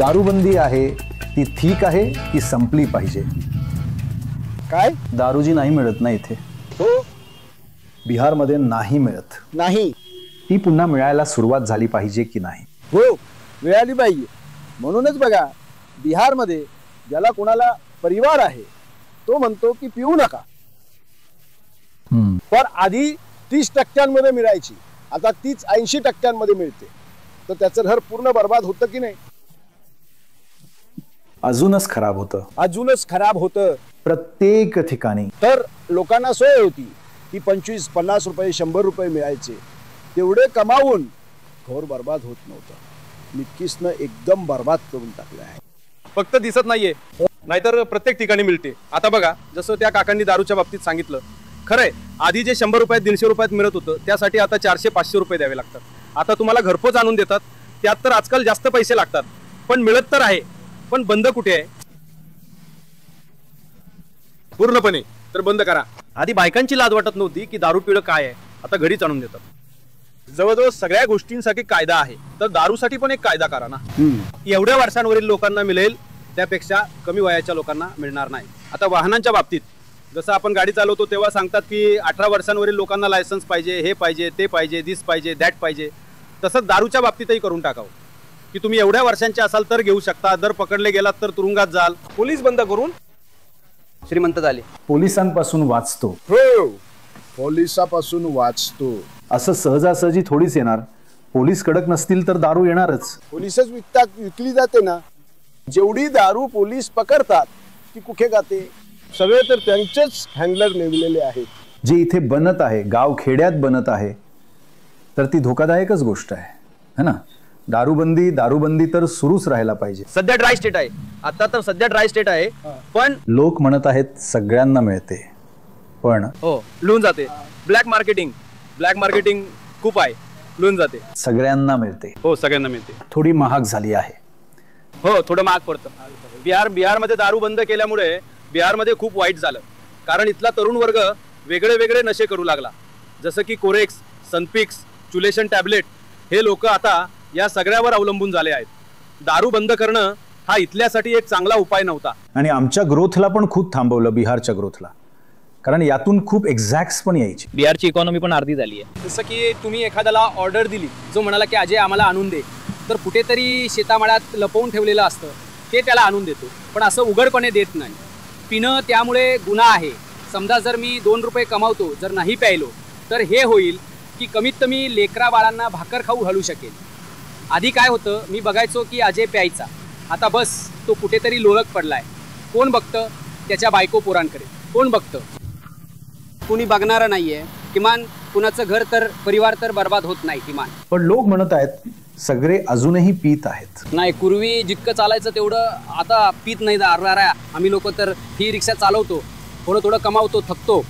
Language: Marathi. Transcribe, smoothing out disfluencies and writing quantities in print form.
दारूबंदी आहे ती ठीक आहे की संपली पाहिजे? काय? दारूजी नाही मिळत ना इथे? हो. बिहारमध्ये नाही मिळत. नाही. ती पुन्हा मिळायला सुरुवात झाली पाहिजे की नाही? हो, मिळाली पाहिजे. म्हणूनच बघा, बिहारमध्ये ज्याला कोणाला परिवार आहे तो म्हणतो की पिऊ नका. पण आधी 30% मिळायची, आता तीच 80% मिळते. तर त्याचं घर पूर्ण बर्बाद होतं की नाही? अजूनच खराब होतं. अजूनच खराब होतं. प्रत्येक ठिकाणी. तर लोकांना सोय होती की 25-50 रुपये 100 रुपये मिळायचे. तेवढे कमावून घर बर्बाद होत नव्हतं. निक्कीसनं एकदम बर्बाद करून टाकलं आहे. फक्त दिसत नाहीये, नाहीतर प्रत्येक ठिकाणी मिळते. आता बघा, जसं त्या काकांनी दारूच्या बाबतीत सांगितलं, खरंय आधी जे 100 रुपयात 150 रुपयात मिळत होतं त्यासाठी आता 400-500 रुपये द्यावे लागतात. आता तुम्हाला घरपोच आणून देतात, त्यात तर आजकाल जास्त पैसे लागतात. पण मिळत तर आहे, पण बंद कुठे आहे? पूर्णपणे तर बंद करा. आधी बायकांची लाज वाटत नव्हती की दारू पिणं काय आहे, आता घरीच आणून देतात. जवळजवळ सगळ्या गोष्टींसाठी कायदा आहे, तर दारूसाठी पण एक कायदा करा ना. एवढ्या वर्षांवरील लोकांना मिळेल त्यापेक्षा कमी वयाच्या लोकांना मिळणार नाही. आता वाहनांच्या बाबतीत जसं आपण गाडी चालवतो तेव्हा सांगतात की 18 वर्षांवरील लोकांना लायसन्स पाहिजे, हे पाहिजे, ते पाहिजे, दिस पाहिजे, दॅट पाहिजे. तसंच दारूच्या बाबतीतही करून टाकावं की तुम्ही एवढ्या वर्षांचे असाल तर घेऊ शकता, जर पकडले गेलात तर तुरुंगात जाल. पोलीस बंद करून श्रीमंत झाले. पोलिसांपासून वाचतो. हो, पोलिसापासून वाचतो. असं सहजासहजी थोडीच येणार. पोलीस कडक नसतील तर दारू येणारच. पोलीसच विकली जाते ना. जेवढी दारू पोलीस पकडतात ती कुठे जाते? सगळे तर त्यांचेच हँडलर नेमलेले आहेत. जे इथे बनत आहे, गाव खेड्यात बनत आहे, तर ती धोकादायकच गोष्ट आहे, है ना? दारूबंदी तर सुरूच राहायला पाहिजे. सध्या ड्राय स्टेट आहे, आता तर सध्या ड्राय स्टेट आहे. पण लोक म्हणत आहेत सगळ्यांना मिळते, पण हो लून जाते. ब्लॅक मार्केटिंग खूप आहे, लून जाते. सगळ्यांना मिळते. हो, सगळ्यांना मिळते. थोडी महाग झाली आहे. हो, थोडं महाग पडतं. बिहारमध्ये दारू बंद केल्यामुळे बिहारमध्ये खूप वाईट झालं. कारण इथला तरुण वर्ग वेगळे वेगळे नशे करू लागला. जसं की कोरेक्स, सनपिक्स, चुलेशन टॅबलेट. हे लोक आता या सगळ्यावर अवलंबून झाले आहेत. दारू बंद करणं हा इथल्यासाठी एक चांगला उपाय नव्हता. आणि आमच्या ग्रोथला पण खूप थांबवलं, बिहारच्या ग्रोथला. कारण यातून खूप एक्झॅक्ट्स पण यायची. बिहारची इकॉनॉमी पण अर्धी झाली आहे. जसं की तुम्ही एखाद्याला ऑर्डर दिली, जो म्हणाला की अजय आम्हाला आणून दे, तर कुठेतरी शेतामळ्यात लपवून ठेवलेलं असतं ते त्याला आणून देतो. पण असं उघडपणे देत नाही. पिणं त्यामुळे गुन्हा आहे. समजा जर मी 2 रुपये कमावतो, जर नाही प्यायलो तर हे होईल की कमीत कमी लेकरा बाळांना भाकर खाऊ घालू शकेल. आधी काय होतं, मी बघायचो की अजय प्यायचा, आता बस तो कुठेतरी लोळक पडलाय. कोण बघतं? त्याच्या बायको पोरांकडे. कोण बघतं? कुणी बघणारं नाहीये. किमान कुणाचं घर तर परिवार तर बर्बाद होत नाही किमान. पण लोक म्हणत आहेत सगळे अजूनही पीत आहेत. नाही, पूर्वी जितकं चालायचं तेवढं आता पीत नाही. आम्ही लोक तर ही रिक्षा चालवतो, थोडं थोडं कमावतो, थकतो.